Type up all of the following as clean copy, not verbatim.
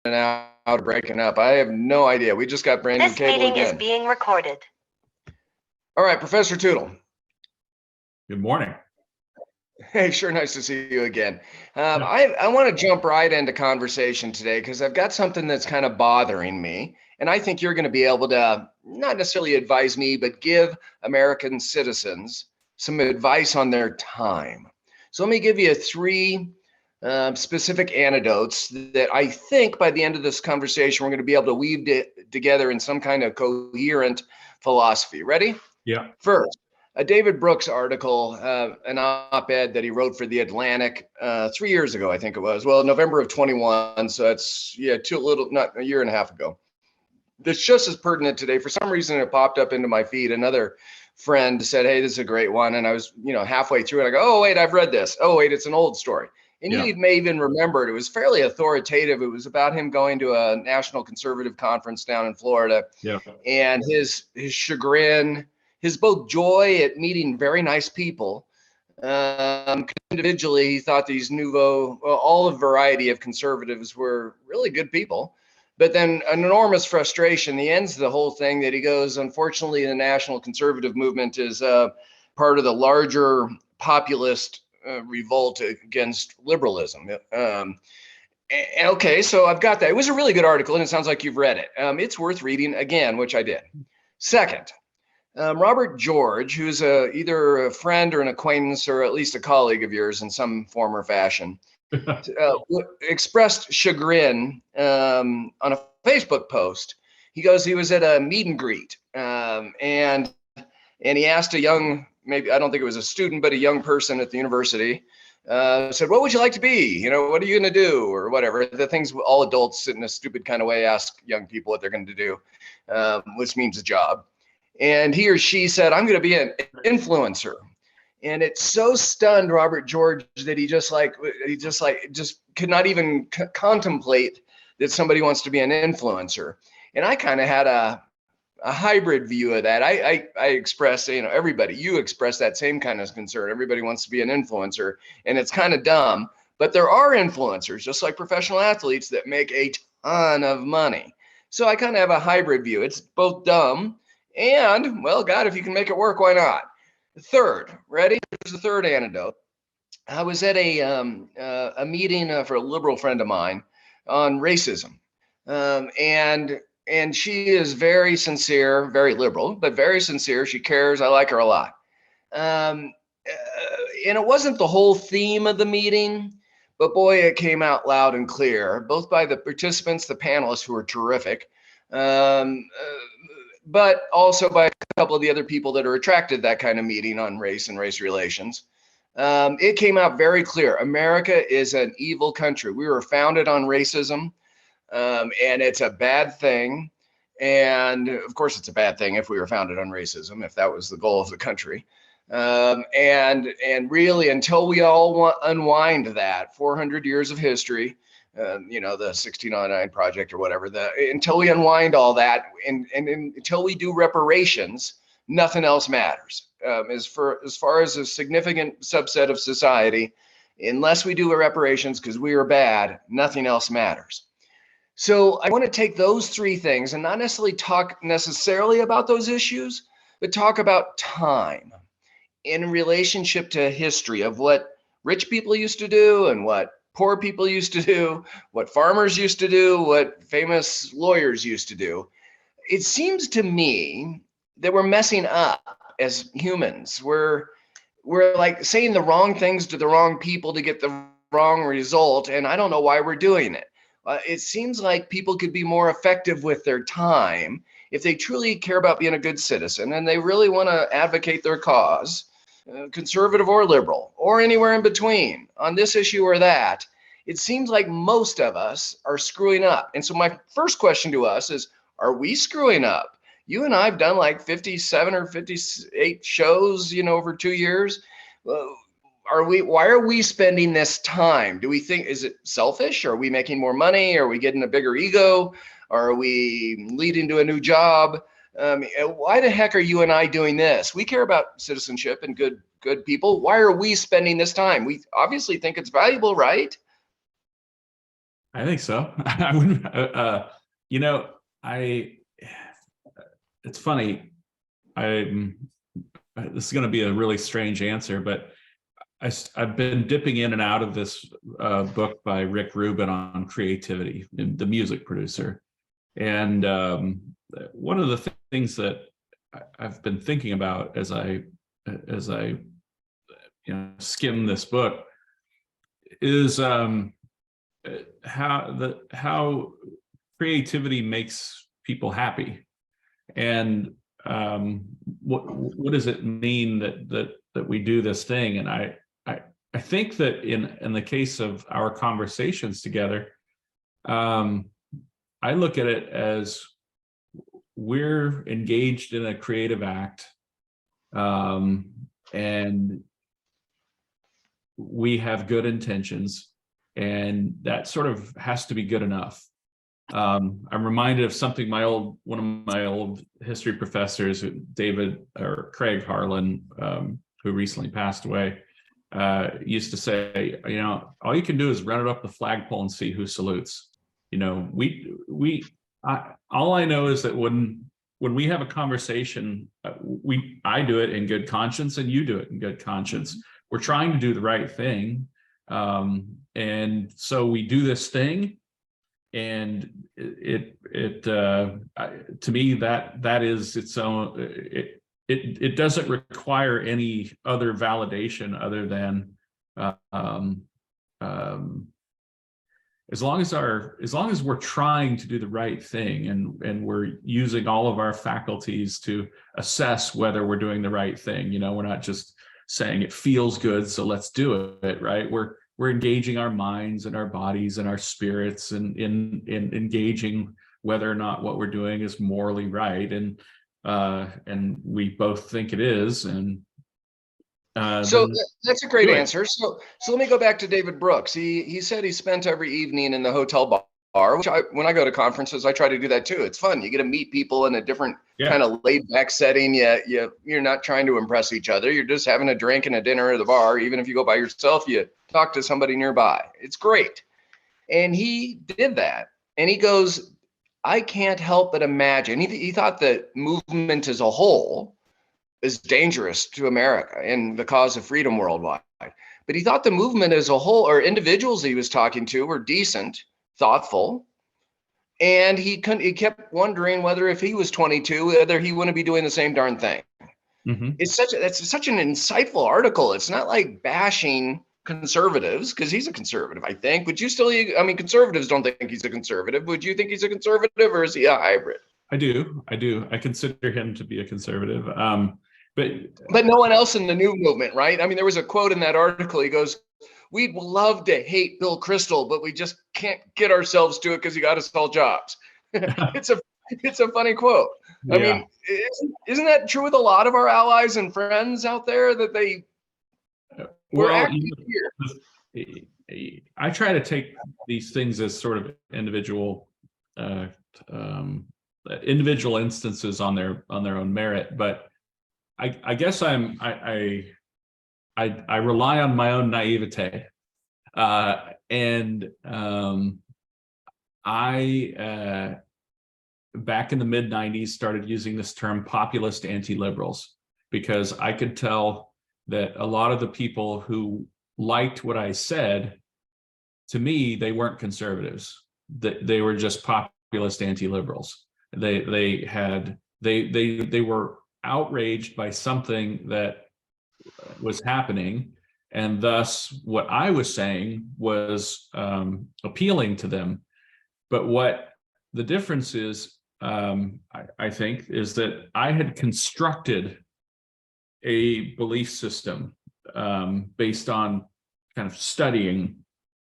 and out, breaking up. I have no idea. We just got brand new cable again. This meeting is being recorded. All right, Professor Tootle. Good morning. Hey, sure, nice to see you again. I want to jump right into conversation today because I've got something that's kind of bothering me. And I think you're going to be able to not necessarily advise me, but give American citizens some advice on their time. So let me give you three specific anecdotes that I think by the end of this conversation, we're going to be able to weave it together in some kind of coherent philosophy. Ready? Yeah. First, a David Brooks article, an op-ed that he wrote for The Atlantic 3 years ago, I think it was. Well, November of 21, so that's, not a year and a half ago. That's just as pertinent today. For some reason, it popped up into my feed. Another friend said, hey, this is a great one. And I was, halfway through and I go, oh, wait, I've read this. Oh, wait, it's an old story. And you may even remember it. It was fairly authoritative. It was about him going to a national conservative conference down in Florida. Yeah. And his chagrin, his both joy at meeting very nice people. Individually, he thought these all a variety of conservatives were really good people. But then an enormous frustration. He ends the whole thing that he goes, unfortunately, the national conservative movement is part of the larger populist revolt against liberalism. Okay, so I've got that. It was a really good article, and it sounds like you've read it. It's worth reading again, which I did. Second, Robert George, who's either a friend or an acquaintance or at least a colleague of yours in some form or fashion, expressed chagrin on a Facebook post. He goes, he was at a meet and greet, and he asked a young, maybe I don't think it was a student, but a young person at the university, said, what would you like to be? What are you going to do? Or whatever. The things all adults in a stupid kind of way ask young people what they're going to do, which means a job. And he or she said, I'm going to be an influencer. And it so stunned Robert George that he just could not even contemplate that somebody wants to be an influencer. And I kind of had a hybrid view of that. I express, everybody, you express that same kind of concern. Everybody wants to be an influencer, and it's kind of dumb. But there are influencers, just like professional athletes, that make a ton of money. So I kind of have a hybrid view. It's both dumb and, well, God, if you can make it work, why not? Third, ready? Here's the third anecdote. I was at a meeting for a liberal friend of mine on racism, and she is very sincere, very liberal, but very sincere. She cares. I like her a lot. And it wasn't the whole theme of the meeting, but boy, it came out loud and clear, both by the participants, the panelists, who were terrific, but also by a couple of the other people that are attracted to that kind of meeting on race and race relations. It came out very clear. America is an evil country. We were founded on racism, and it's a bad thing. And of course, it's a bad thing if we were founded on racism, if that was the goal of the country. And really, until we all unwind that 400 years of history, the 1609 Project or whatever, until we unwind all that and until we do reparations, nothing else matters. As far as a significant subset of society, unless we do reparations because we are bad, nothing else matters. So I want to take those three things and not necessarily talk about those issues, but talk about time in relationship to history of what rich people used to do and what poor people used to do, what farmers used to do, what famous lawyers used to do. It seems to me that we're messing up as humans. We're like saying the wrong things to the wrong people to get the wrong result, and I don't know why we're doing it. It seems like people could be more effective with their time if they truly care about being a good citizen and they really want to advocate their cause, conservative or liberal, or anywhere in between, on this issue or that. It seems like most of us are screwing up. And so my first question to us is, are we screwing up? You and I have done like 57 or 58 shows, over 2 years. Why are we spending this time? Do we think, is it selfish? Are we making more money? Are we getting a bigger ego? Are we leading to a new job? Why the heck are you and I doing this? We care about citizenship and good people. Why are we spending this time? We obviously think it's valuable, right? I think so. I wouldn't, you know, I, it's funny. This is going to be a really strange answer, but I've been dipping in and out of this book by Rick Rubin on creativity, the music producer. And one of the things that I've been thinking about as I skim this book is how creativity makes people happy, and what does it mean that we do this thing? And I think that in the case of our conversations together, I look at it as we're engaged in a creative act, and we have good intentions, and that sort of has to be good enough. I'm reminded of something one of my old history professors, Craig Harlan, who recently passed away, used to say, all you can do is run it up the flagpole and see who salutes. All I know is that when we have a conversation, I do it in good conscience and you do it in good conscience. We're trying to do the right thing. And so we do this thing, and to me, that is its own, it doesn't require any other validation other than as long as we're trying to do the right thing, and we're using all of our faculties to assess whether we're doing the right thing. We're not just saying it feels good, so let's do it, right? We're engaging our minds and our bodies and our spirits in engaging whether or not what we're doing is morally right, and we both think it is. And so that's a great answer. So let me go back to David Brooks. He said he spent every evening in the hotel bar, which when I go to conferences, I try to do that too. It's fun. You get to meet people in a different kind of laid back setting. You're not trying to impress each other. You're just having a drink and a dinner at the bar. Even if you go by yourself, you talk to somebody nearby. It's great. And he did that. And he goes, I can't help but imagine. He thought the movement as a whole is dangerous to America and the cause of freedom worldwide. But he thought the movement as a whole, or individuals he was talking to, were decent, thoughtful. And he kept wondering whether if he was 22, whether he wouldn't be doing the same darn thing. Mm-hmm. That's such an insightful article. It's not like bashing conservatives, because he's a conservative, I think. Would you still, conservatives don't think he's a conservative. Would you think he's a conservative, or is he a hybrid? I do. I consider him to be a conservative. But no one else in the new movement, right? There was a quote in that article. He goes, we'd love to hate Bill Kristol, but we just can't get ourselves to it because he got us all jobs. It's a funny quote. Yeah. Isn't that true with a lot of our allies and friends out there, that they were active here? I try to take these things as sort of individual instances on their own merit, but I guess I rely on my own naivete, and I back in the mid 90s started using this term populist anti-liberals, because I could tell that a lot of the people who liked what I said, to me, they weren't conservatives. They were just populist anti-liberals. They were outraged by something that was happening, and thus what I was saying was appealing to them. But what the difference is, I think, is that I had constructed a belief system based on kind of studying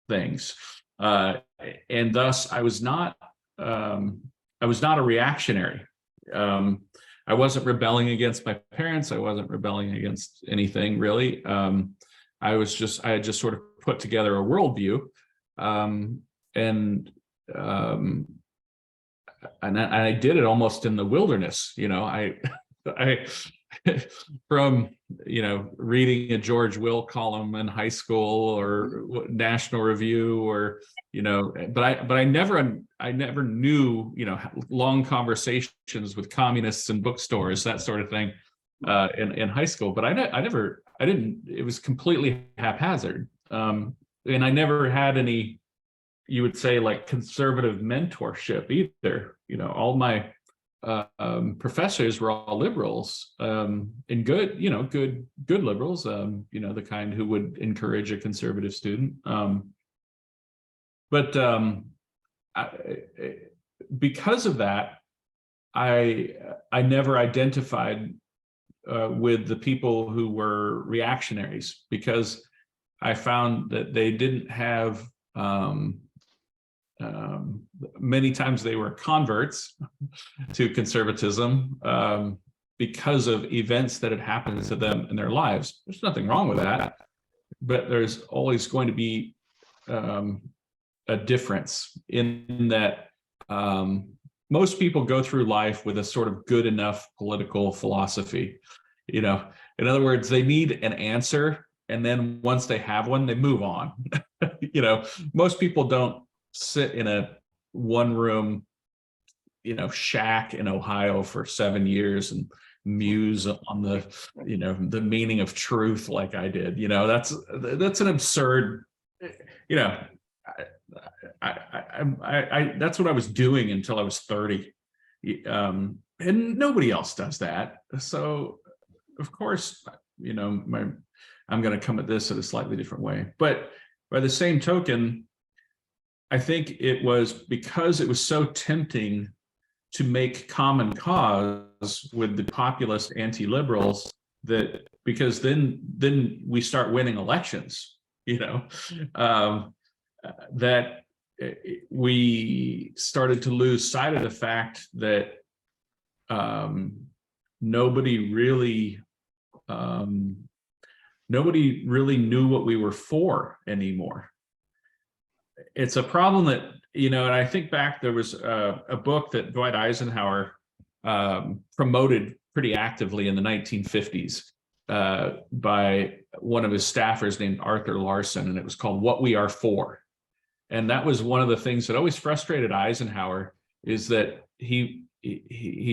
things, and thus I was not a reactionary. I wasn't rebelling against my parents. I wasn't rebelling against anything, really. I had just sort of put together a worldview, and I did it almost in the wilderness. I from, reading a George Will column in high school or National Review, or, but I never knew, long conversations with communists in bookstores, that sort of thing, in high school. But I didn't, it was completely haphazard. And I never had any, you would say, like, conservative mentorship either. All my professors were all liberals, and good liberals, the kind who would encourage a conservative student. But because of that, I never identified with the people who were reactionaries, because I found that they didn't have, many times they were converts to conservatism because of events that had happened to them in their lives. There's nothing wrong with that, but there's always going to be a difference in that. Most people go through life with a sort of good enough political philosophy. In other words, they need an answer, and then once they have one, they move on. Most people don't sit in a one-room, shack in Ohio for 7 years and muse on the meaning of truth like I did. That's an absurd, I that's what I was doing until I was 30. And nobody else does that. So of course, I'm going to come at this in a slightly different way. But by the same token, I think it was because it was so tempting to make common cause with the populist anti-liberals, that because then we start winning elections, that we started to lose sight of the fact that nobody really knew what we were for anymore. It's a problem that, and I think back, there was a book that Dwight Eisenhower promoted pretty actively in the 1950s by one of his staffers named Arthur Larson, and it was called What We Are For. And that was one of the things that always frustrated Eisenhower, is that he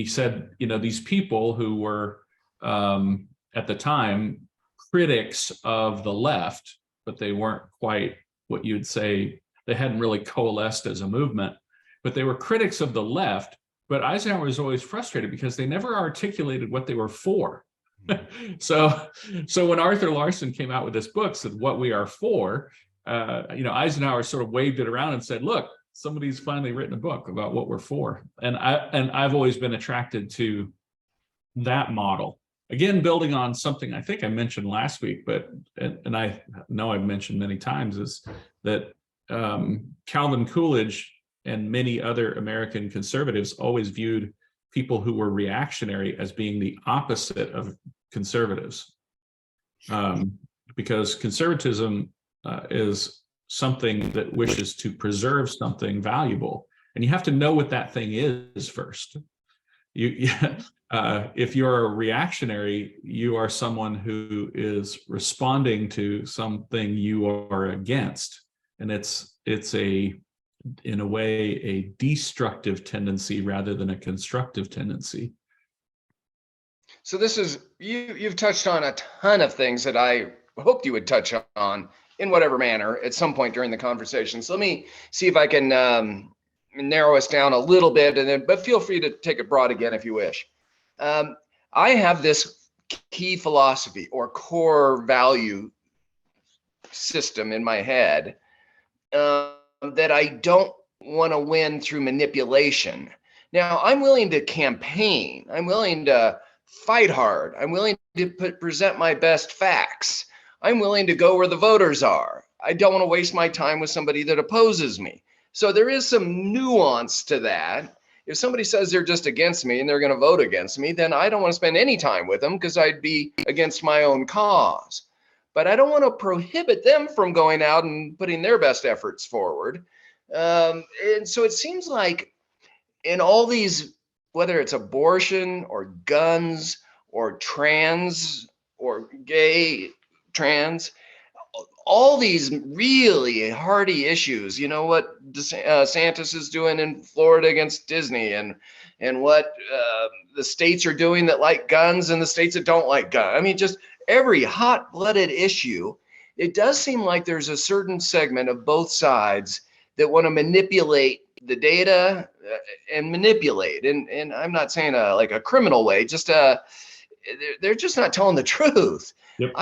said, these people who were at the time critics of the left, but they weren't quite what you'd say, they hadn't really coalesced as a movement, but they were critics of the left. But Eisenhower was always frustrated because they never articulated what they were for. So when Arthur Larson came out with this book, said What We Are For, Eisenhower sort of waved it around and said, look, somebody's finally written a book about what we're for. And I've always been attracted to that model. Again, building on something I think I mentioned last week, and I know I've mentioned many times, is that Calvin Coolidge and many other American conservatives always viewed people who were reactionary as being the opposite of conservatives, because conservatism is something that wishes to preserve something valuable, and you have to know what that thing is first. If you're a reactionary, you are someone who is responding to something you are against, and it's in a way a destructive tendency rather than a constructive tendency. So this is, you've touched on a ton of things that I hoped you would touch on in whatever manner at some point during the conversation. So let me see if I can narrow us down a little bit, but feel free to take it broad again if you wish. I have this key philosophy or core value system in my head that I don't want to win through manipulation. Now, I'm willing to campaign. I'm willing to fight hard. I'm willing to present my best facts. I'm willing to go where the voters are. I don't want to waste my time with somebody that opposes me. So there is some nuance to that. If somebody says they're just against me and they're going to vote against me, then I don't want to spend any time with them because I'd be against my own cause. But I don't want to prohibit them from going out and putting their best efforts forward. And so it seems like in all these, whether it's abortion or guns or trans or gay, trans, all these really hardy issues. You know what DeSantis is doing in Florida against Disney, and what the states are doing that like guns and the states that don't like guns. I mean, just every hot-blooded issue. It does seem like there's a certain segment of both sides that want to manipulate the data and manipulate. And I'm not saying like a criminal way, just they're just not telling the truth. Yep.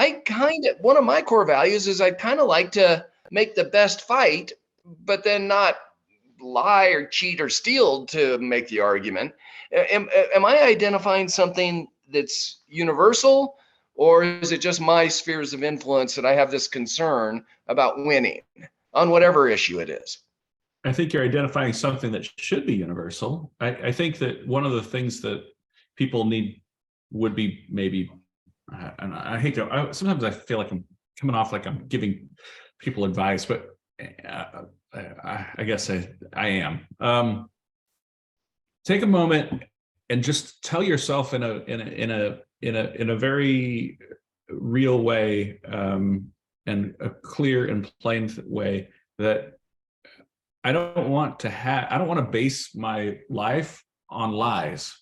One of my core values is I'd kind of like to make the best fight, but then not lie or cheat or steal to make the argument. Am I identifying something that's universal, or is it just my spheres of influence that I have this concern about winning on whatever issue it is? I think you're identifying something that should be universal. I think that one of the things that people need would be maybe, and I hate to, sometimes I feel like I'm coming off like I'm giving people advice, but I guess I am. Take a moment and just tell yourself in a very real way, and a clear and plain way, that I don't want to base my life on lies.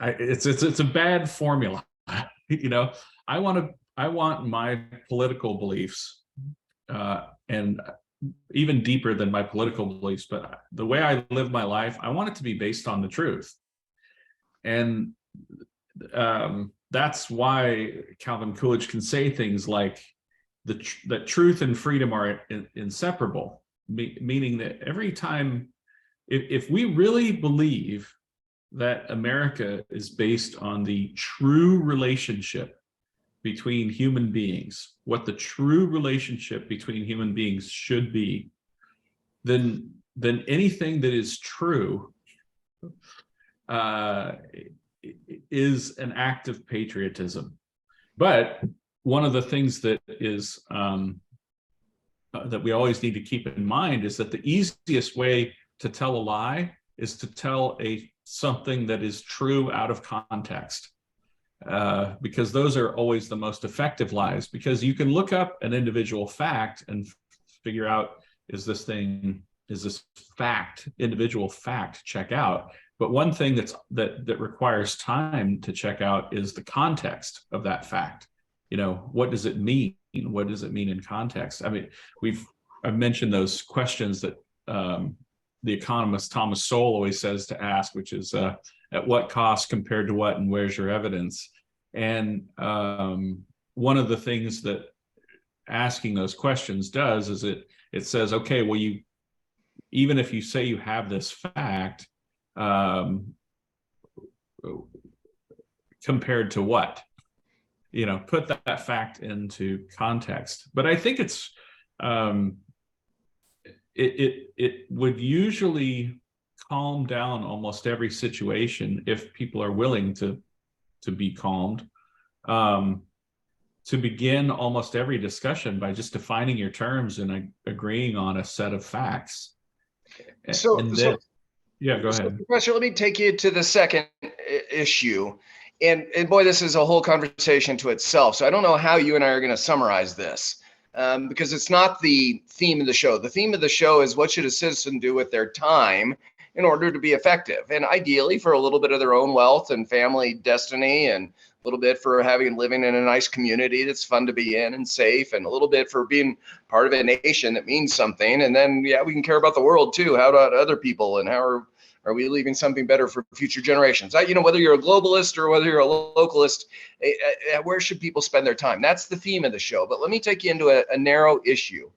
It's a bad formula. You know, I want my political beliefs, and even deeper than my political beliefs, but the way I live my life, I want it to be based on the truth. And that's why Calvin Coolidge can say things like that truth and freedom are inseparable, meaning that every time, if we really believe that America is based on the true relationship between human beings, what the true relationship between human beings should be, then anything that is true is an act of patriotism. But one of the things that is that we always need to keep in mind is that the easiest way to tell a lie is to tell something that is true out of context, because those are always the most effective lies, because you can look up an individual fact and figure out, is this individual fact check out? But one thing that requires time to check out is the context of that fact. You know, what does it mean? What does it mean in context? I mean, I've mentioned those questions that the economist Thomas Sowell always says to ask, which is at what cost compared to what, and where's your evidence? And one of the things that asking those questions does is it says, okay, well, even if you say you have this fact, compared to what? You know, put that fact into context. But I think it's it would usually calm down almost every situation if people are willing to be calmed, to begin almost every discussion by just defining your terms and agreeing on a set of facts. Yeah, go ahead. Professor, let me take you to the second issue. And boy, this is a whole conversation to itself. So I don't know how you and I are going to summarize this, because it's not the theme of the show. The theme of the show is, what should a citizen do with their time in order to be effective? And ideally for a little bit of their own wealth and family destiny, and a little bit for living in a nice community that's fun to be in and safe, and a little bit for being part of a nation that means something. And then, yeah, we can care about the world too. How about other people, and how are we leaving something better for future generations? Whether you're a globalist or whether you're a localist, where should people spend their time? That's the theme of the show. But let me take you into a narrow issue.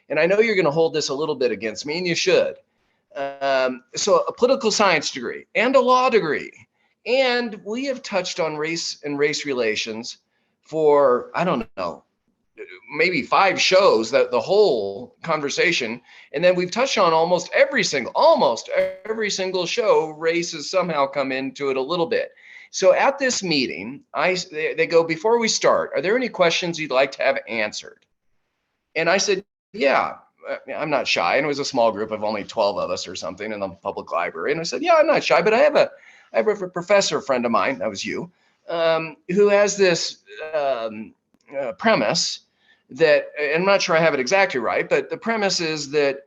And I know you're going to hold this a little bit against me, and you should. So a political science degree and a law degree. And we have touched on race and race relations for, I don't know, maybe 5 shows, that the whole conversation. And then we've touched on almost every single show, race has somehow come into it a little bit. So at this meeting, they go, before we start, are there any questions you'd like to have answered? And I said, yeah, I'm not shy. And it was a small group of only 12 of us or something in the public library. And I said, yeah, I'm not shy, but I have a professor friend of mine, that was you, who has this premise that, and I'm not sure I have it exactly right, but the premise is that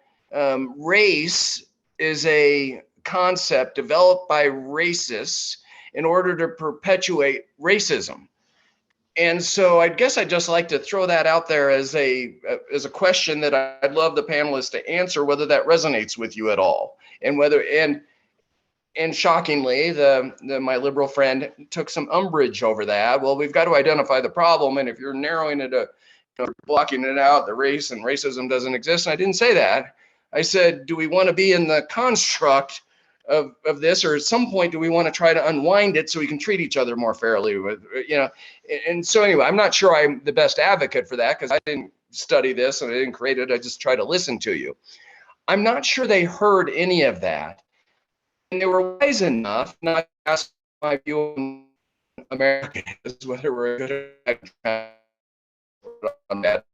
race is a concept developed by racists in order to perpetuate racism. And so I guess I'd just like to throw that out there as a question that I'd love the panelists to answer, whether that resonates with you at all, and whether and shockingly, my liberal friend took some umbrage over that. Well, we've got to identify the problem, and if you're narrowing it, blocking it out, the race and racism doesn't exist. And I didn't say that. I said, do we want to be in the construct of this, or at some point do we want to try to unwind it so we can treat each other more fairly? And so anyway, I'm not sure I'm the best advocate for that, because I didn't study this and I didn't create it. I just try to listen to you. I'm not sure they heard any of that. And they were wise enough not to ask my view on America is whether we're good on that.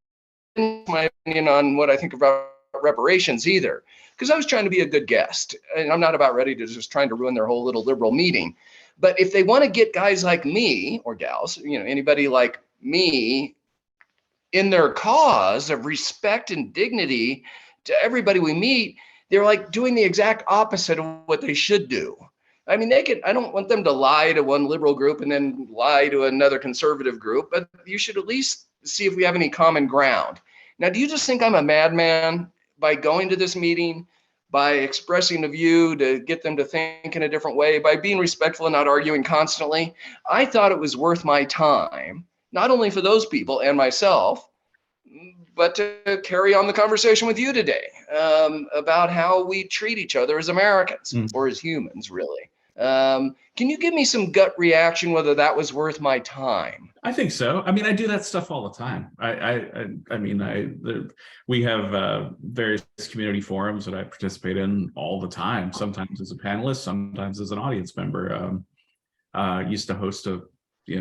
My opinion on what I think about reparations either, because I was trying to be a good guest, and I'm not about ready to just trying to ruin their whole little liberal meeting. But if they want to get guys like me or gals, anybody like me in their cause of respect and dignity to everybody we meet, they're like doing the exact opposite of what they should do. I mean, I don't want them to lie to one liberal group and then lie to another conservative group, but you should at least see if we have any common ground. Now, do you just think I'm a madman by going to this meeting, by expressing a view to get them to think in a different way, by being respectful and not arguing constantly? I thought it was worth my time, not only for those people and myself, but to carry on the conversation with you today about how we treat each other as Americans or as humans, really. Can you give me some gut reaction whether that was worth my time? I think so. I mean, I do that stuff all the time. We have various community forums that I participate in all the time, sometimes as a panelist, sometimes as an audience member. I used to host a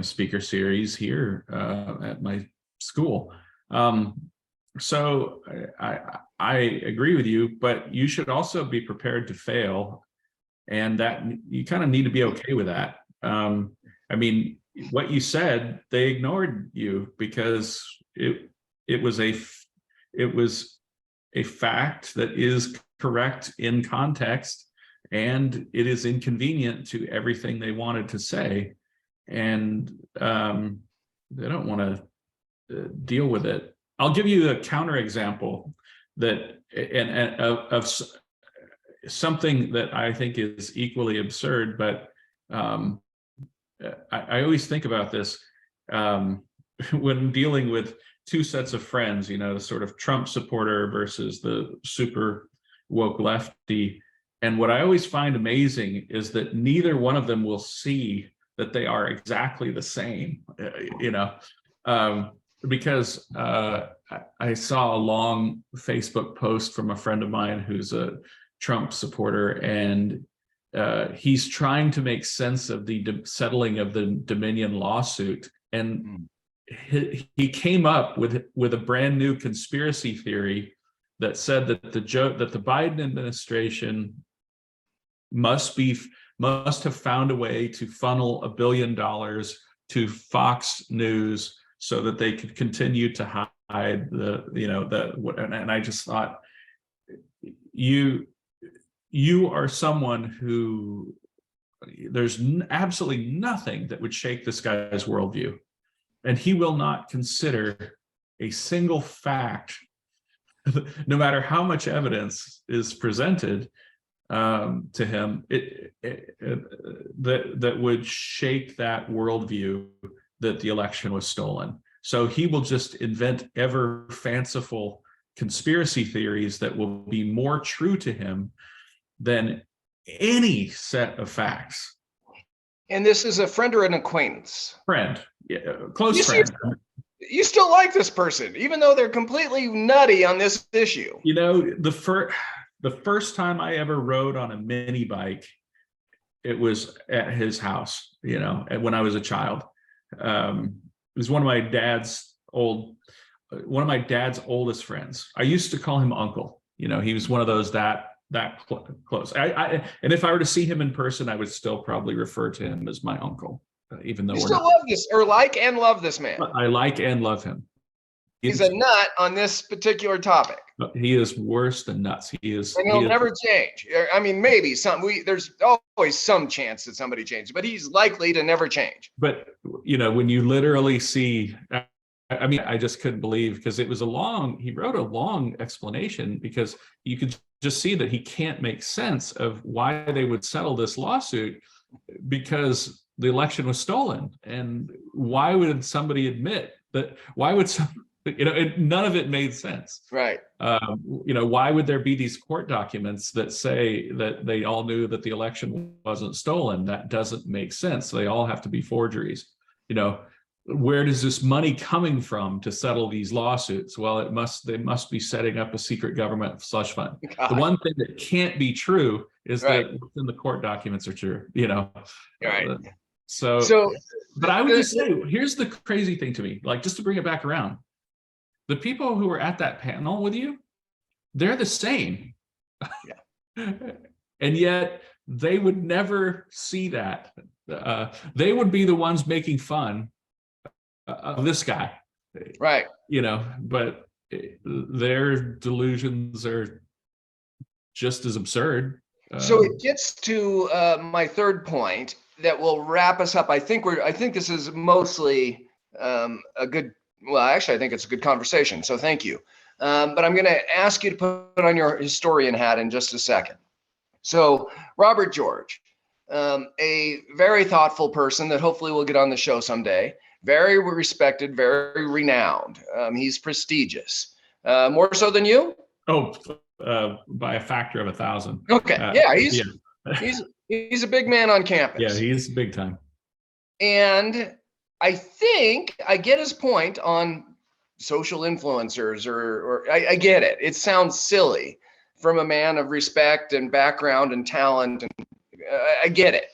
speaker series here at my school. So I agree with you, but you should also be prepared to fail, and that you kind of need to be okay with that. I mean, what you said, they ignored you because it was a fact that is correct in context, and it is inconvenient to everything they wanted to say, and they don't want to deal with it. I'll give you a counterexample of something that I think is equally absurd, but I always think about this when dealing with two sets of friends, the sort of Trump supporter versus the super woke lefty. And what I always find amazing is that neither one of them will see that they are exactly the same, because I saw a long Facebook post from a friend of mine who's a Trump supporter, and he's trying to make sense of the settling of the Dominion lawsuit, and he came up with a brand new conspiracy theory that said that the Biden administration must have found a way to funnel $1 billion to Fox News so that they could continue to hide and I just thought, you are someone who there's absolutely nothing that would shake this guy's worldview, and he will not consider a single fact, no matter how much evidence is presented to him, that would shake that worldview that the election was stolen. So he will just invent ever fanciful conspiracy theories that will be more true to him than any set of facts. And this is a friend or an acquaintance? Friend, yeah, close friend. You still like this person, even though they're completely nutty on this issue. The first time I ever rode on a mini bike, it was at his house, when I was a child. It was one of my dad's oldest friends. I used to call him Uncle. He was one of those that close. And if I were to see him in person, I would still probably refer to him as my uncle. even though You we're still not. love this, or like and love this man. I like and love him. He's a nut on this particular topic. He is worse than nuts. He is, and he'll never change. I mean, maybe there's always some chance that somebody changes, but he's likely to never change. But, when you literally see, I mean, I just couldn't believe, because he wrote a long explanation, because you could just see that he can't make sense of why they would settle this lawsuit, because the election was stolen. And why would somebody admit that? Why would none of it made sense. Right. Why would there be these court documents that say that they all knew that the election wasn't stolen? That doesn't make sense. They all have to be forgeries. Where does this money coming from to settle these lawsuits? Well, they must be setting up a secret government slush fund. God. The one thing that can't be true is that what's in the court documents are true. Right. But I would just say, here's the crazy thing to me, like, just to bring it back around. The people who were at that panel with you, they're the same. Yeah. And yet they would never see that. They would be the ones making fun of this guy. Right. But their delusions are just as absurd. So it gets to my third point that will wrap us up. I think this is mostly a good. Well, actually, I think it's a good conversation. So thank you. But I'm going to ask you to put on your historian hat in just a second. So Robert George, a very thoughtful person that hopefully will get on the show someday. Very respected, very renowned. He's prestigious. More so than you? Oh, by a factor of 1,000. Okay. He's a big man on campus. Yeah, he's big time. And I think I get his point on social influencers, or I get it. It sounds silly from a man of respect and background and talent. And I get it.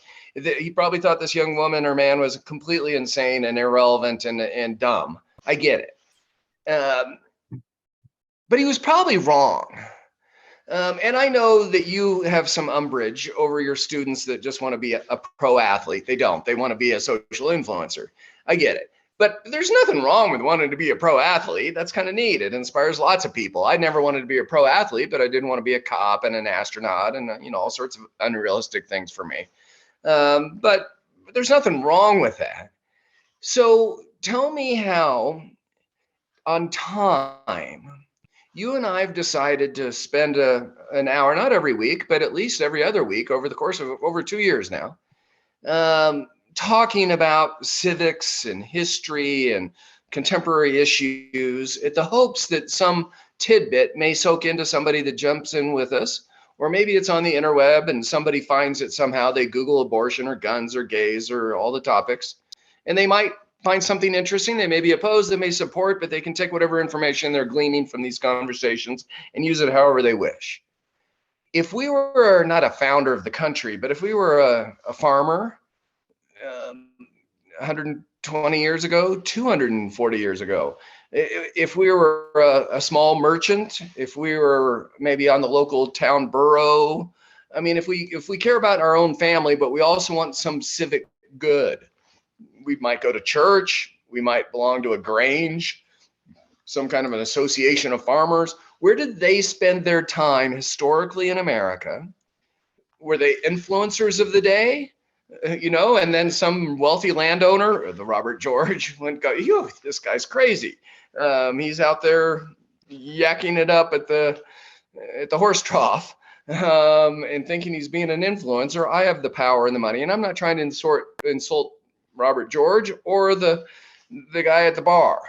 He probably thought this young woman or man was completely insane and irrelevant and dumb. I get it. But he was probably wrong. And I know that you have some umbrage over your students that just want to be a pro athlete. They don't. They want to be a social influencer. I get it. But there's nothing wrong with wanting to be a pro athlete. That's kind of neat. It inspires lots of people. I never wanted to be a pro athlete, but I didn't want to be a cop and an astronaut and, all sorts of unrealistic things for me. But there's nothing wrong with that. So tell me how, on time, you and I have decided to spend an hour, not every week, but at least every other week over the course of over 2 years now, talking about civics and history and contemporary issues, at the hopes that some tidbit may soak into somebody that jumps in with us, or maybe it's on the interweb and somebody finds it somehow. They Google abortion or guns or gays or all the topics, and they might find something interesting. They may be opposed, they may support, but they can take whatever information they're gleaning from these conversations and use it however they wish. If we were not a founder of the country, but if we were a farmer 120 years ago, 240 years ago, if we were a small merchant, if we were maybe on the local town borough, I mean, if we care about our own family, but we also want some civic good, we might go to church, we might belong to a grange, some kind of an association of farmers. Where did they spend their time historically in America? Were they influencers of the day? And then some wealthy landowner, the Robert George, this guy's crazy. He's out there yakking it up at the horse trough and thinking he's being an influencer. I have the power and the money, and I'm not trying to insult Robert George or the guy at the bar.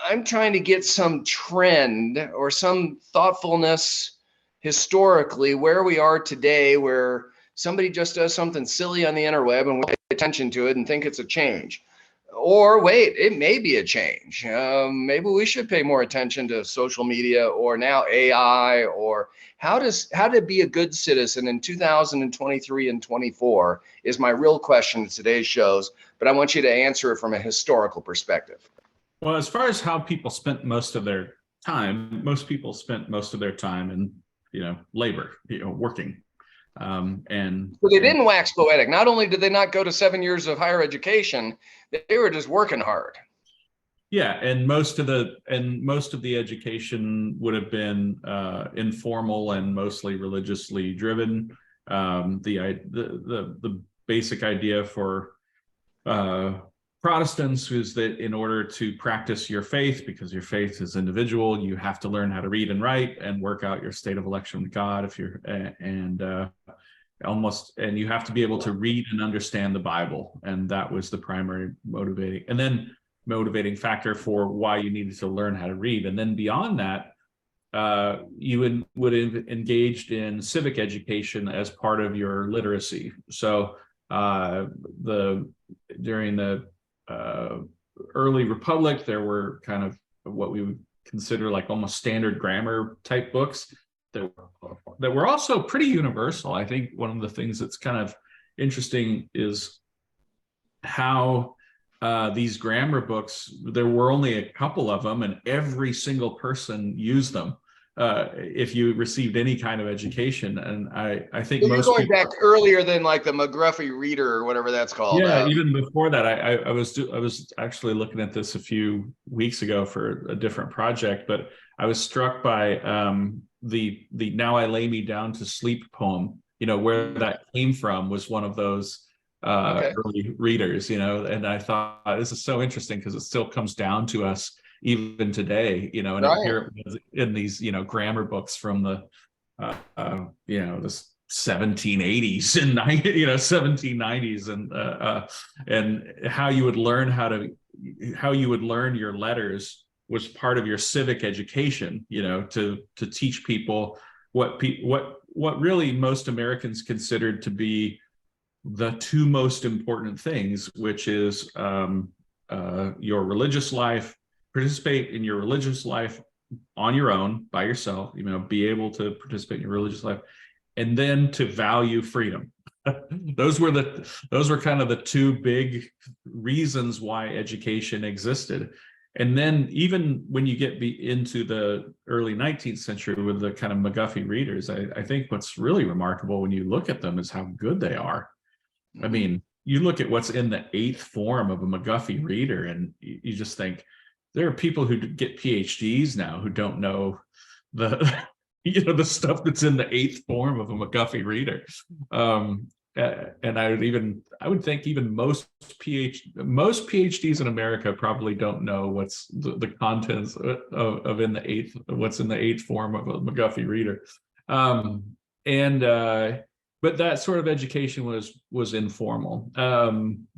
I'm trying to get some trend or some thoughtfulness historically where we are today, where somebody just does something silly on the interweb and we pay attention to it and think it's a change. Or wait, it may be a change. Maybe we should pay more attention to social media, or now AI, or how to be a good citizen in 2023 and 24 is my real question to today's shows, but I want you to answer it from a historical perspective. Well, as far as how people spent most of their time, most people spent most of their time in, labor, working. And So they didn't wax poetic. Not only did they not go to 7 years of higher education, they were just working hard. yeah, and most of the education would have been informal and mostly religiously driven. The basic idea for Protestants is that in order to practice your faith, because your faith is individual, you have to learn how to read and write and work out your state of election with God. If you're and you have to be able to read and understand the Bible, and that was the primary motivating factor for why you needed to learn how to read. And then beyond that, you would have engaged in civic education as part of your literacy. So during the early republic, there were kind of what we would consider like almost standard grammar type books that were also pretty universal. I think one of the things that's kind of interesting is how these grammar books, there were only a couple of them, and every single person used them if you received any kind of education. And I think So you're most going people, back earlier than like the McGruffy Reader or whatever that's called. yeah, even before that, I was actually looking at this a few weeks ago for a different project, but I was struck by the "Now I Lay Me Down to Sleep" poem. Where that came from was one of those early readers. And I thought this is so interesting because it still comes down to us even today. And Right. here it was in these grammar books from the the 1780s and 1790s, and how you would learn your letters was part of your civic education, to teach people what really most Americans considered to be the two most important things, which is your religious life. Participate in your religious life on your own, by yourself, be able to participate in your religious life, and then to value freedom. Those were kind of the two big reasons why education existed. And then even when you get into the early 19th century with the kind of McGuffey readers, I think what's really remarkable when you look at them is how good they are. I mean, you look at what's in the 8th form of a McGuffey reader, and you just think, there are people who get PhDs now who don't know the the stuff that's in the 8th form of a McGuffey reader. And I would think even most PhDs in America probably don't know what's the contents of what's in the 8th form of a McGuffey reader. But that sort of education was informal.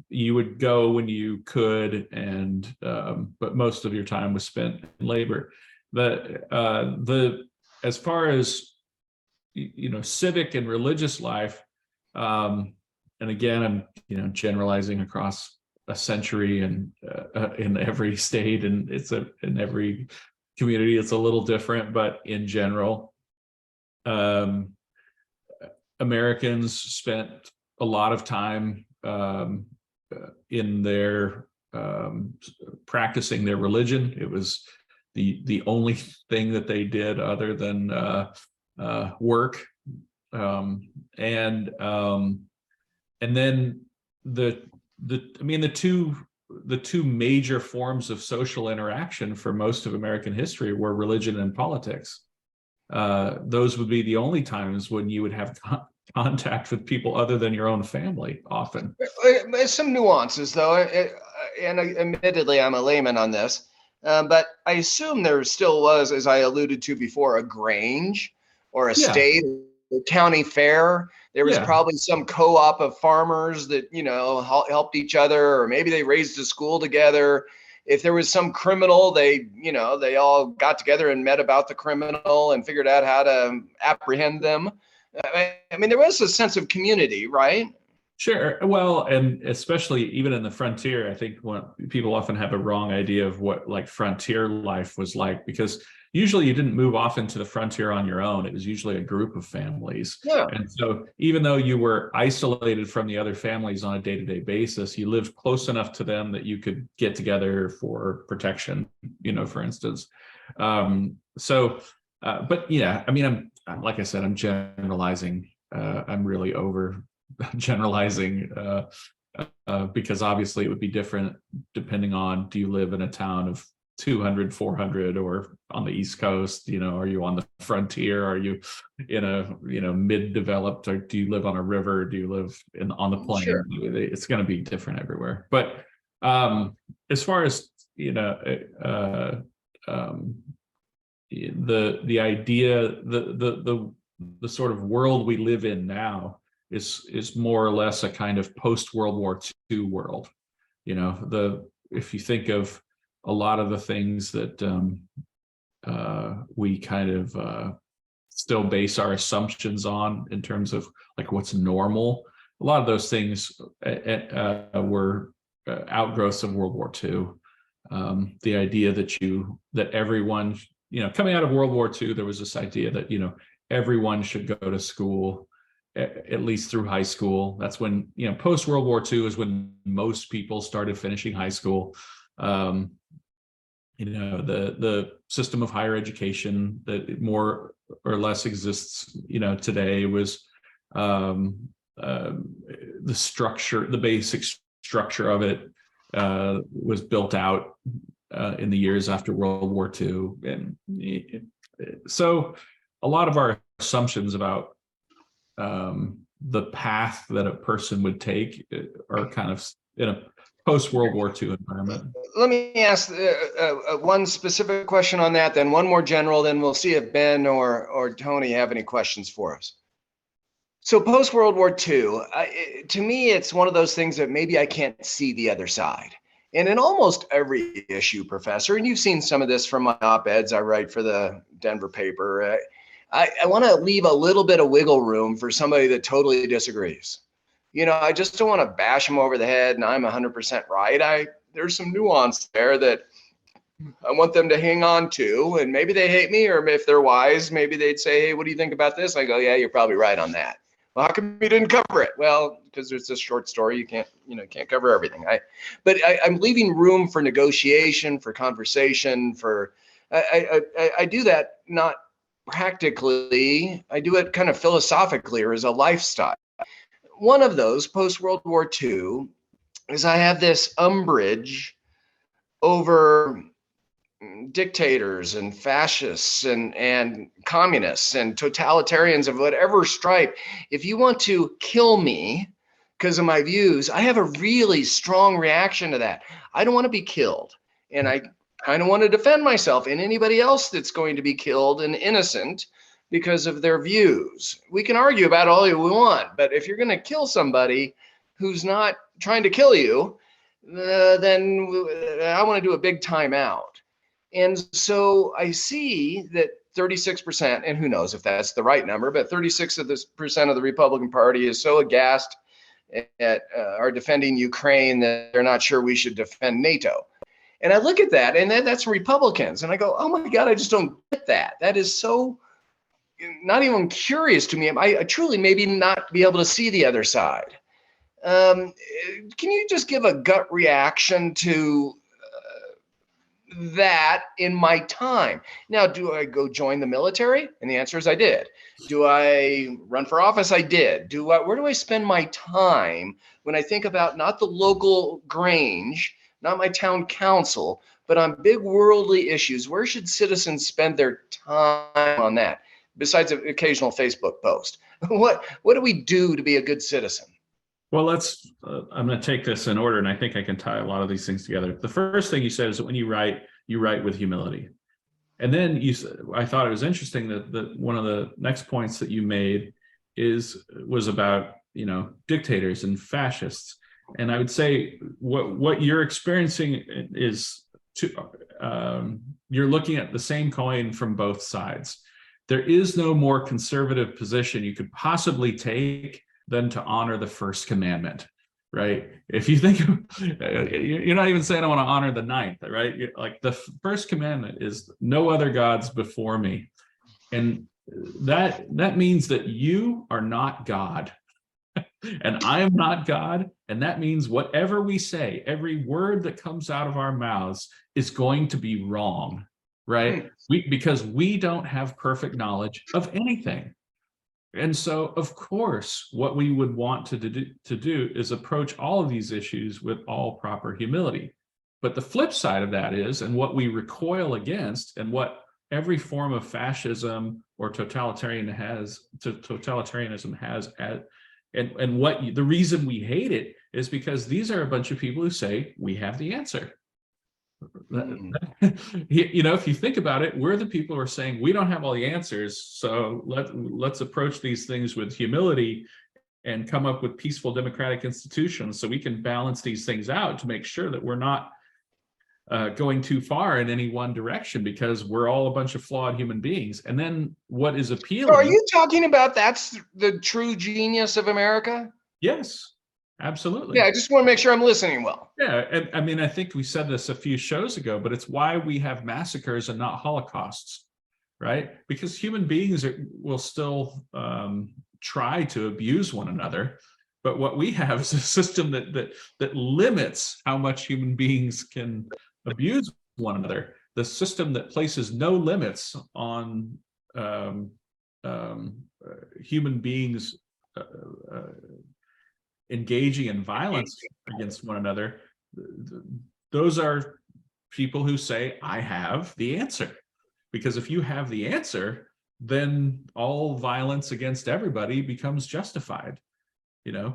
You would go when you could, but most of your time was spent in labor. As far as civic and religious life, and again, I'm generalizing across a century and in every state, and in every community it's a little different, but in general, Americans spent a lot of time in their practicing their religion. It was the only thing that they did other than work, and then the two major forms of social interaction for most of American history were religion and politics. Those would be the only times when you would have contact with people other than your own family, often. There's some nuances, though, and admittedly, I'm a layman on this, but I assume there still was, as I alluded to before, a grange or a state or county fair. There was probably some co-op of farmers that helped each other, or maybe they raised a school together. If there was some criminal, they all got together and met about the criminal and figured out how to apprehend them. I mean, there was a sense of community, right? Sure. Well, and especially even in the frontier, I think people often have a wrong idea of what like frontier life was like, because usually you didn't move off into the frontier on your own. It was usually a group of families. Yeah. And so even though you were isolated from the other families on a day-to-day basis, you lived close enough to them that you could get together for protection, for instance. But yeah, I mean, like I said, I'm generalizing I'm really over generalizing, because obviously it would be different depending on, do you live in a town of 200, 400, or on the East Coast, are you on the frontier? Are you in a, mid-developed, or do you live on a river? Do you live on the plain? Sure. It's going to be different everywhere. But as far as, the idea, the sort of world we live in now is more or less a kind of post-World War II world. If you think of a lot of the things that we kind of still base our assumptions on in terms of like what's normal, a lot of those things were outgrowths of World War II. The idea that everyone, coming out of World War II, there was this idea that, everyone should go to school, at least through high school. That's when, post World War II is when most people started finishing high school. The system of higher education that more or less exists, today was the structure, the basic structure of it was built out in the years after World War II. And so a lot of our assumptions about the path that a person would take are kind of in a post-World War II environment. Let me ask one specific question on that, then one more general, then we'll see if Ben or Tony have any questions for us. So post-World War II, to me, it's one of those things that maybe I can't see the other side. And in almost every issue, Professor, and you've seen some of this from my op-eds I write for the Denver paper, I want to leave a little bit of wiggle room for somebody that totally disagrees. I just don't want to bash them over the head and I'm 100% right. There's some nuance there that I want them to hang on to, and maybe they hate me, or if they're wise, maybe they'd say, hey, what do you think about this? I go, yeah, you're probably right on that. Well, how come you didn't cover it? Well, because it's a short story, you can't cover everything. But I'm leaving room for negotiation, for conversation, I do that not practically, I do it kind of philosophically or as a lifestyle. One of those post-World War II is I have this umbrage over dictators and fascists and communists and totalitarians of whatever stripe. If you want to kill me because of my views, I have a really strong reaction to that. I don't want to be killed. And I kind of want to defend myself and anybody else that's going to be killed and innocent because of their views. We can argue about all we want, but if you're going to kill somebody who's not trying to kill you, then I want to do a big timeout. And so I see that 36%, and who knows if that's the right number, but 36% of the Republican Party is so aghast at our defending Ukraine that they're not sure we should defend NATO. And I look at that, and then that's Republicans, and I go, oh my God, I just don't get that. That is so not even curious to me. I truly maybe not be able to see the other side. Can you just give a gut reaction to that in my time? Now, do I go join the military? And the answer is I did. Do I run for office? I did. Where do I spend my time when I think about not the local Grange, not my town council, but on big worldly issues? Where should citizens spend their time on that? Besides an occasional Facebook post, what do we do to be a good citizen? Well, I'm going to take this in order, and I think I can tie a lot of these things together. The first thing you said is that when you write with humility. And then I thought it was interesting that one of the next points that you made was about, dictators and fascists. And I would say what you're experiencing is you're looking at the same coin from both sides. There is no more conservative position you could possibly take than to honor the first commandment, right? If you think, you're not even saying I want to honor the ninth, right? Like the first commandment is no other gods before me. And that means that you are not God and I am not God. And that means whatever we say, every word that comes out of our mouths is going to be wrong, right? Because we don't have perfect knowledge of anything. And so, of course, what we would want to do is approach all of these issues with all proper humility. But the flip side of that is, and what we recoil against, and what every form of fascism or totalitarianism has, and what the reason we hate it is because these are a bunch of people who say we have the answer. If you think about it, we're the people who are saying we don't have all the answers, so let's approach these things with humility and come up with peaceful democratic institutions so we can balance these things out to make sure that we're not going too far in any one direction, because we're all a bunch of flawed human beings. And then what is appealing— So are you talking about that's the true genius of America? Yes, absolutely. Yeah, I just want to make sure I'm listening well. Yeah, and I mean, I think we said this a few shows ago, but it's why we have massacres and not holocausts, right? Because human beings will still try to abuse one another, but what we have is a system that limits how much human beings can abuse one another. The system that places no limits on human beings engaging in violence against one another. Those are people who say, I have the answer. Because if you have the answer, then all violence against everybody becomes justified,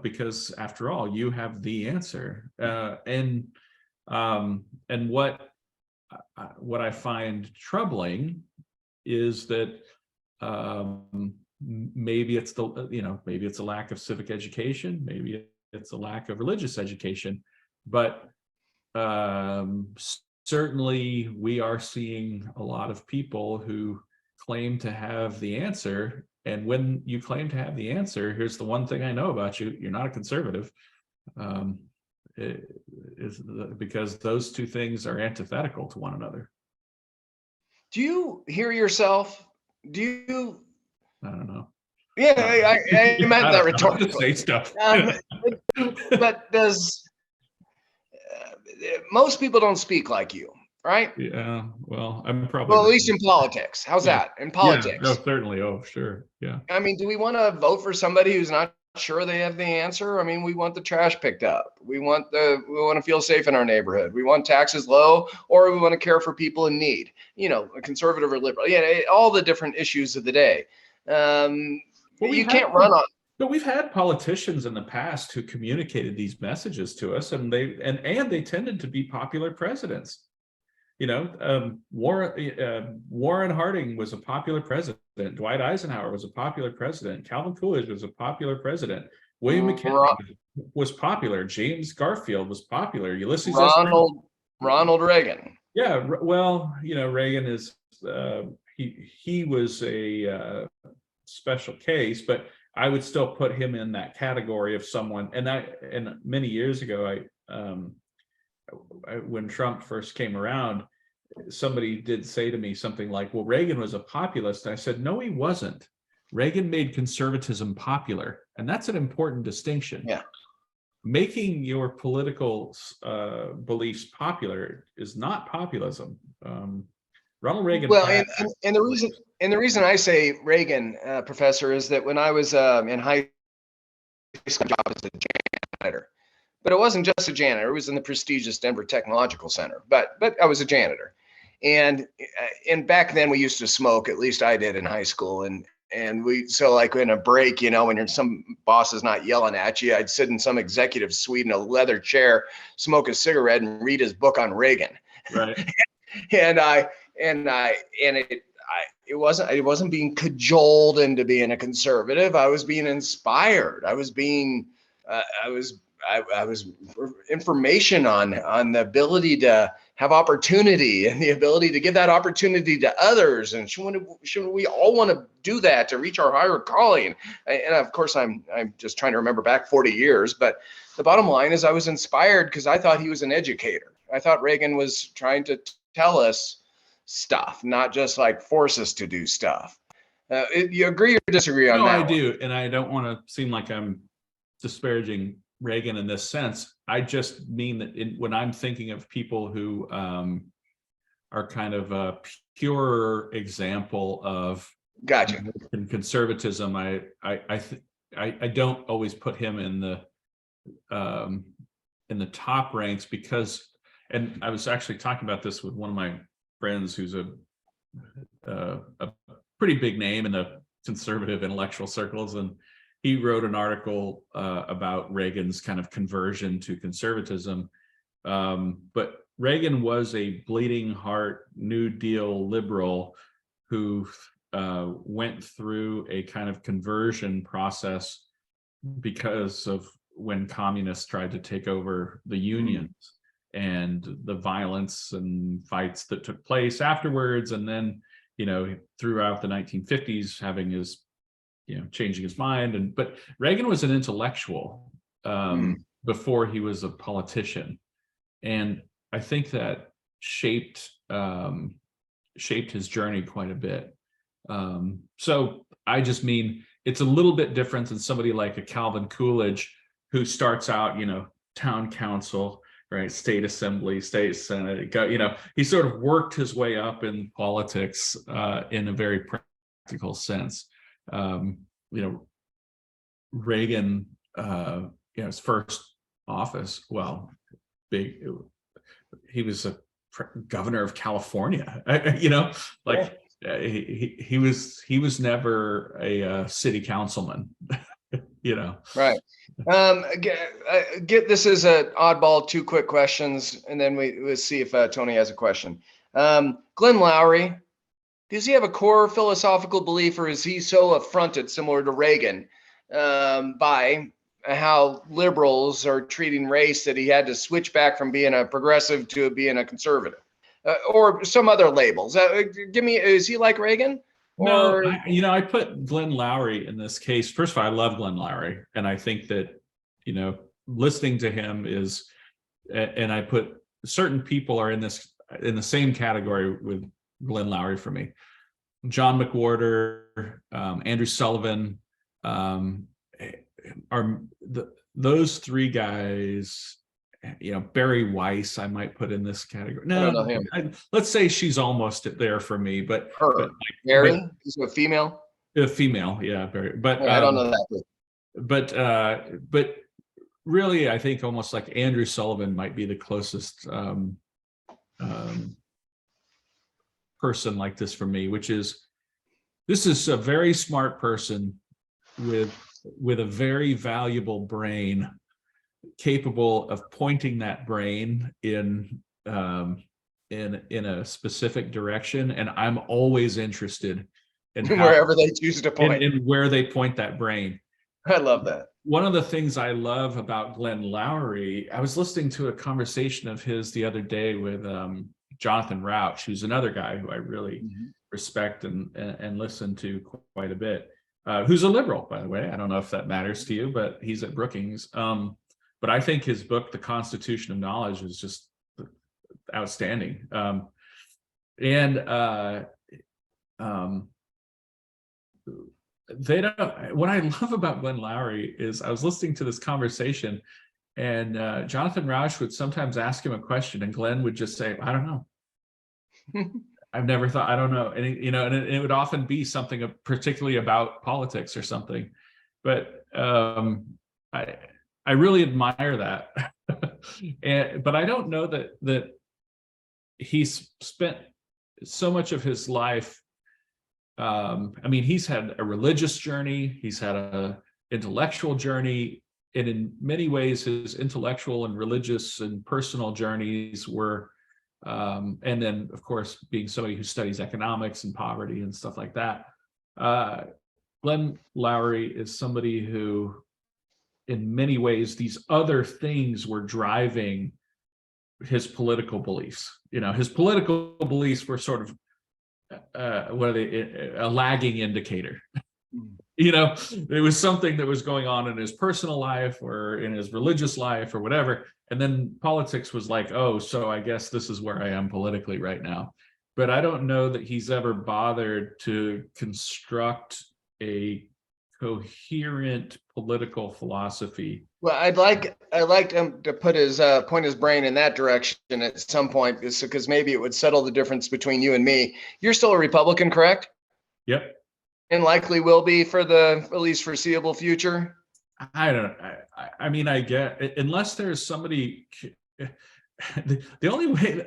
because after all, you have the answer. And what I find troubling is that maybe it's maybe it's a lack of civic education, maybe it's a lack of religious education, but certainly we are seeing a lot of people who claim to have the answer. And when you claim to have the answer, here's the one thing I know about you: you're not a conservative. Because those two things are antithetical to one another. Do you hear yourself? Do you? I don't know. Yeah, I meant that rhetorically. Say stuff. But most people don't speak like you, right? Yeah. Well, I'm probably. Well, at least in politics. How's that? In politics? Yeah, certainly. Oh, sure. Yeah. I mean, do we want to vote for somebody who's not sure they have the answer? I mean, we want the trash picked up. We want to feel safe in our neighborhood. We want taxes low, or we want to care for people in need. A conservative or liberal. Yeah, all the different issues of the day. You can't run on. But we've had politicians in the past who communicated these messages to us, and they tended to be popular presidents. Warren Harding was a popular president. Dwight Eisenhower was a popular president. Calvin Coolidge was a popular president. William McKinley was popular. James Garfield was popular. Ulysses Ronald Reagan. Yeah, well, Reagan is he was a special case, but I would still put him in that category of someone. And many years ago, when Trump first came around, somebody did say to me something like, well, Reagan was a populist. And I said, no, he wasn't. Reagan made conservatism popular. And that's an important distinction. Yeah. Making your political beliefs popular is not populism. Ronald Reagan. Well, and the reason I say Reagan, Professor, is that when I was in high school, job as a janitor, but it wasn't just a janitor. It was in the prestigious Denver Technological Center. But I was a janitor, and back then we used to smoke. At least I did in high school, and so like in a break, when some boss is not yelling at you, I'd sit in some executive suite in a leather chair, smoke a cigarette, and read his book on Reagan. Right. It wasn't being cajoled into being a conservative. I was being inspired. I was information on the ability to have opportunity and the ability to give that opportunity to others. And shouldn't we all want to do that to reach our higher calling? And of course, I'm just trying to remember back 40 years. But the bottom line is I was inspired because I thought he was an educator. I thought Reagan was trying to tell us stuff, not just like force us to do stuff. You agree or disagree on that? No, I do. And I don't want to seem like I'm disparaging Reagan in this sense. I just mean that when I'm thinking of people who are kind of a pure example of Gotcha. In conservatism, I don't always put him in the top ranks because, and I was actually talking about this with one of my friends who's a pretty big name in the conservative intellectual circles, and he wrote an article about Reagan's kind of conversion to conservatism. But Reagan was a bleeding heart New Deal liberal who went through a kind of conversion process because of when communists tried to take over the unions and the violence and fights that took place afterwards. And then, throughout the 1950s, having his, changing his mind. But Reagan was an intellectual before he was a politician. And I think that shaped his journey quite a bit. So I just mean, it's a little bit different than somebody like a Calvin Coolidge, who starts out, town council, right, state assembly, state senate, he sort of worked his way up in politics in a very practical sense. Reagan, his first office, he was a governor of California, he was never a city councilman. Right. Get this as an oddball, 2 quick questions, and then we'll see if Tony has a question. Glenn Loury, does he have a core philosophical belief, or is he so affronted, similar to Reagan, by how liberals are treating race, that he had to switch back from being a progressive to being a conservative, or some other labels? Is he like Reagan? No, I put Glenn Loury in this case. First of all, I love Glenn Loury, and I think that, listening to him is, and I put certain people are in the same category with Glenn Loury for me. John McWhorter, Andrew Sullivan, those 3 guys. Barry Weiss, I might put in this category. No, I don't know him. Let's say she's almost there for me, but Barry, is a female. A female, yeah, Barry. But I don't know that. But really, I think almost like Andrew Sullivan might be the closest person like this for me, this is a very smart person with a very valuable brain, capable of pointing that brain in a specific direction, and I'm always interested in wherever they choose to point, in where they point that brain. I love that. One of the things I love about Glenn Loury, I was listening to a conversation of his the other day with Jonathan Rauch, who's another guy who I really respect and listen to quite a bit, who's a liberal, by the way. I don't know if that matters to you, but he's at Brookings. But I think his book, The Constitution of Knowledge, is just outstanding. What I love about Glenn Loury is, I was listening to this conversation, and Jonathan Rauch would sometimes ask him a question, and Glenn would just say, I don't know. I've never thought, I don't know. And it would often be something particularly about politics or something. But I really admire that. But I don't know that he's spent so much of his life. He's had a religious journey, he's had an intellectual journey, and in many ways, his intellectual and religious and personal journeys were, and then, of course, being somebody who studies economics and poverty and stuff like that. Glenn Loury is somebody who, in many ways, these other things were driving his political beliefs. His political beliefs were sort of a lagging indicator. It was something that was going on in his personal life or in his religious life or whatever, and then politics was like, oh, so I guess this is where I am politically right now. But I don't know that he's ever bothered to construct a coherent political philosophy. Well, I'd like him to put point his brain in that direction at some point, because maybe it would settle the difference between you and me. You're still a Republican, correct? Yep. And likely will be for the at least foreseeable future. I don't. I mean, I get, unless there's somebody. The only way,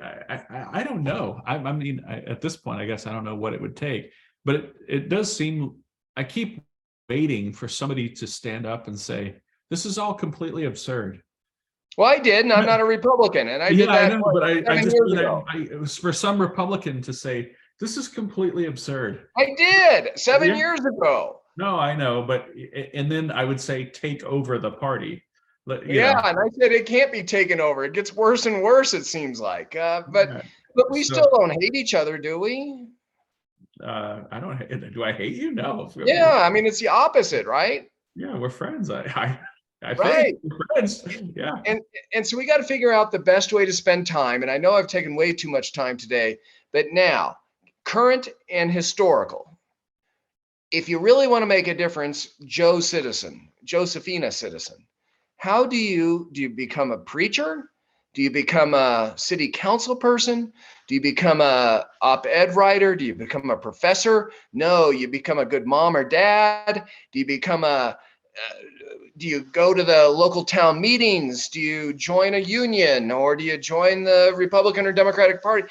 I don't know. I mean, at this point, I guess I don't know what it would take, but it does seem. I keep waiting for somebody to stand up and say, "This is all completely absurd." Well, I did, and I'm not a Republican, and I did Yeah, I that know, but I 7 just years mean, ago. it was for some Republican to say, "This is completely absurd." I did 7 Yeah. years ago. No, I know, but and then I would say, take over the party. You Yeah, know. and I said it can't be taken over. It gets worse and worse, it seems like. Yeah. But we So still don't hate each other, do we? I don't. Do I hate you? No. Yeah, I mean it's the opposite, right? Yeah, we're friends. I think Right. we're friends. Yeah. And and so we got to figure out the best way to spend time. And I know I've taken way too much time today, but now, current and historical. If you really want to make a difference, Josephina Citizen, how do you become a preacher? Do you become a city council person? Do you become a op-ed writer? Do you become a professor? No, you become a good mom or dad. Do you become do you go to the local town meetings? Do you join a union, or do you join the Republican or Democratic Party?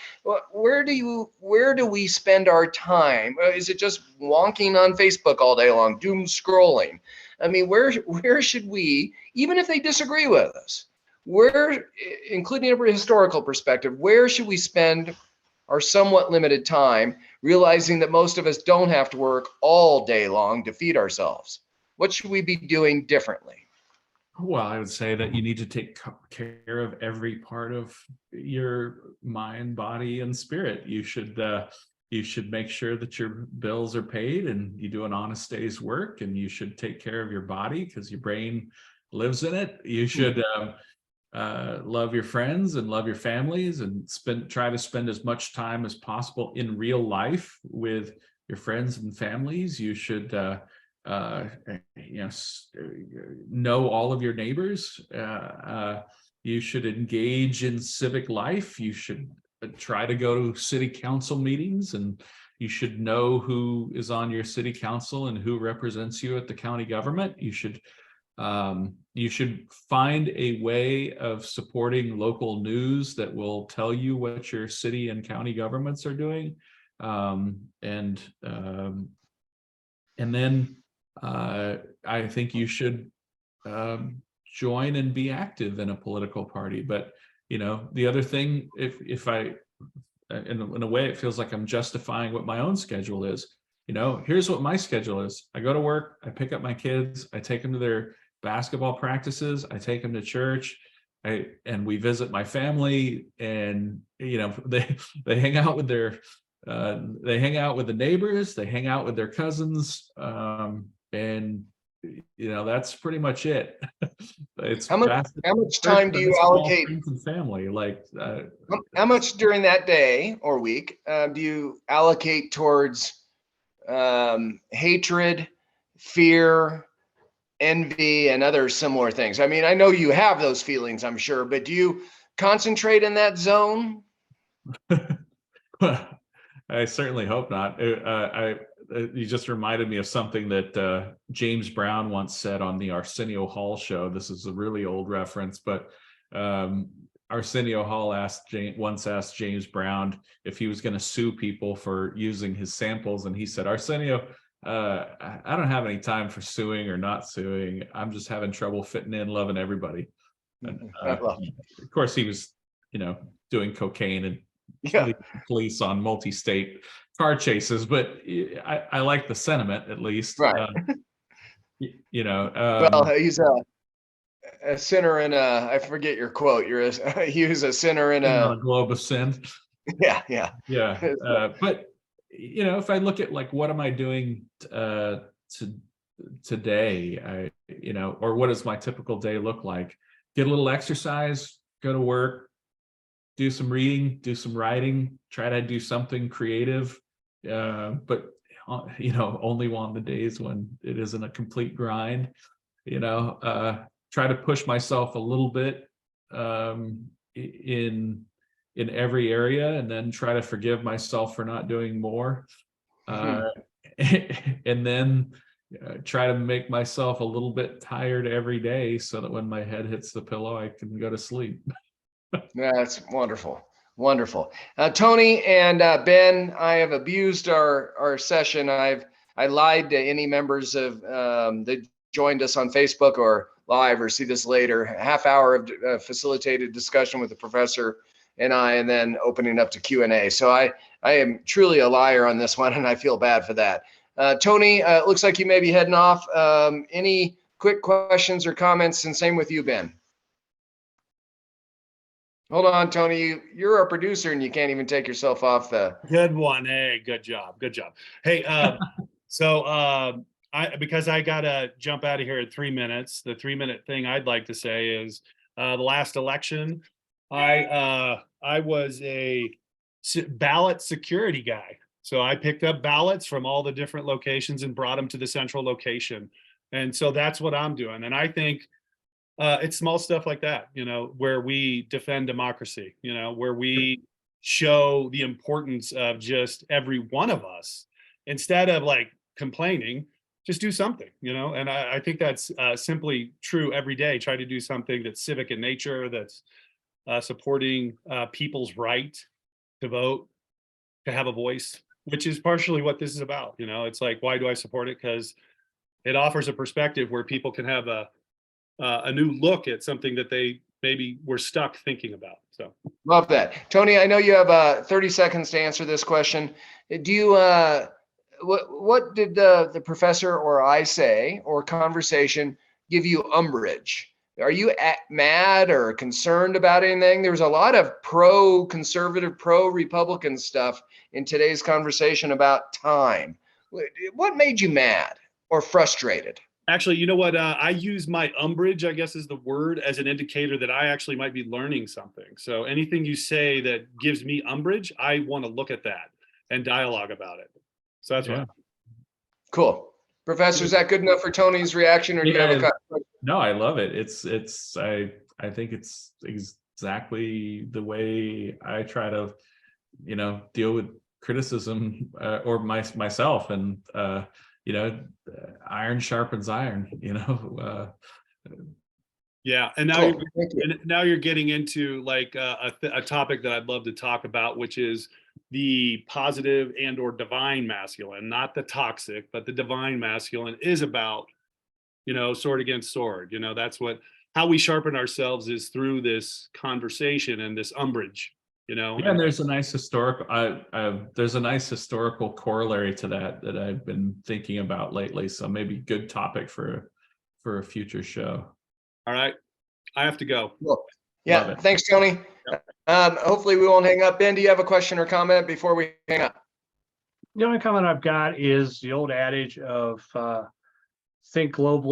Where do we spend our time? Is it just wonking on Facebook all day long, doom scrolling? I mean, where should we, even if they disagree with us, where, including a historical perspective, where should we spend our somewhat limited time, realizing that most of us don't have to work all day long to feed ourselves? What should we be doing differently? Well, I would say that you need to take care of every part of your mind, body, and spirit. You should make sure that your bills are paid and you do an honest day's work, and you should take care of your body because your brain lives in it. You should love your friends and love your families, and try to spend as much time as possible in real life with your friends and families. You should uh, know all of your neighbors. You should engage in civic life. You should try to go to city council meetings, and you should know who is on your city council and who represents you at the county government. You should find a way of supporting local news that will tell you what your city and county governments are doing. And then I think you should join and be active in a political party. But the other thing, if I, in a way, it feels like I'm justifying what my own schedule is. Here's what my schedule is. I go to work, I pick up my kids, I take them to their basketball practices, I take them to church, and we visit my family, and they hang out with they hang out with the neighbors, they hang out with their cousins, and that's pretty much it. It's How much time do you allocate? friends and family, like How much during that day or week do you allocate towards hatred, fear, envy, and other similar things? I mean, I know you have those feelings, I'm sure, but do you concentrate in that zone? I certainly hope not. You just reminded me of something that James Brown once said on the Arsenio Hall show. This is a really old reference, but Arsenio Hall once asked James Brown if he was going to sue people for using his samples, and he said, "Arsenio, I don't have any time for suing or not suing. I'm just having trouble fitting in, loving everybody." And, of course, he was, doing cocaine and police on multi-state car chases, but I like the sentiment, at least. Right. Well, he's a sinner in a, I forget your quote. He was a sinner in a globe of sin. Yeah. But if I look at like, what am I doing today, or what does my typical day look like? Get a little exercise, go to work, do some reading, do some writing, try to do something creative, but only on the days when it isn't a complete grind. Try to push myself a little bit in every area, and then try to forgive myself for not doing more. and then try to make myself a little bit tired every day so that when my head hits the pillow, I can go to sleep. That's wonderful. Wonderful. Tony and Ben, I have abused our session. I lied to any members of that joined us on Facebook or live or see this later. Half hour of facilitated discussion with the professor and I, and then opening up to Q&A. So I am truly a liar on this one, and I feel bad for that. Tony, it looks like you may be heading off. Any quick questions or comments? And same with you, Ben. Hold on, Tony. You're our producer, and you can't even take yourself off the. Good one. Hey, good job. Good job. Hey, because I gotta jump out of here in 3 minutes. The 3-minute thing I'd like to say is the last election, I was a ballot security guy. So I picked up ballots from all the different locations and brought them to the central location. And so that's what I'm doing. And I think it's small stuff like that, where we defend democracy, where we show the importance of just every one of us instead of like complaining, just do something, and I think that's simply true every day. Try to do something that's civic in nature, that's supporting people's right to vote, to have a voice, which is partially what this is about. It's like, why do I support it? Because it offers a perspective where people can have a new look at something that they maybe were stuck thinking about. So Love that. Tony, I know you have 30 seconds to answer this question. Do you, what did the professor or I say or conversation give you umbrage? Are you mad or concerned about anything? There was a lot of pro-conservative, pro-Republican stuff in today's conversation about time. What made you mad or frustrated? actually, you know what? I use my umbrage, I guess is the word, as an indicator that I actually might be learning something. So anything you say that gives me umbrage, I want to look at that and dialogue about it. So that's what. Cool. Professor, is that good enough for Tony's reaction, or do you have a cut? No, I love it. I think it's exactly the way I try to, deal with criticism or myself, and iron sharpens iron. Yeah, and now Cool. you're getting into like a topic that I'd love to talk about, which is the positive and or divine masculine, not the toxic, but the divine masculine is about, sword against sword. That's how we sharpen ourselves is through this conversation and this umbrage. Yeah, and there's a nice historical corollary to that I've been thinking about lately. So maybe good topic for a future show. All right, I have to go. Cool. Yeah, thanks, Tony. Yep. Hopefully we won't hang up. Ben, do you have a question or comment before we hang up? The only comment I've got is the old adage of think globally,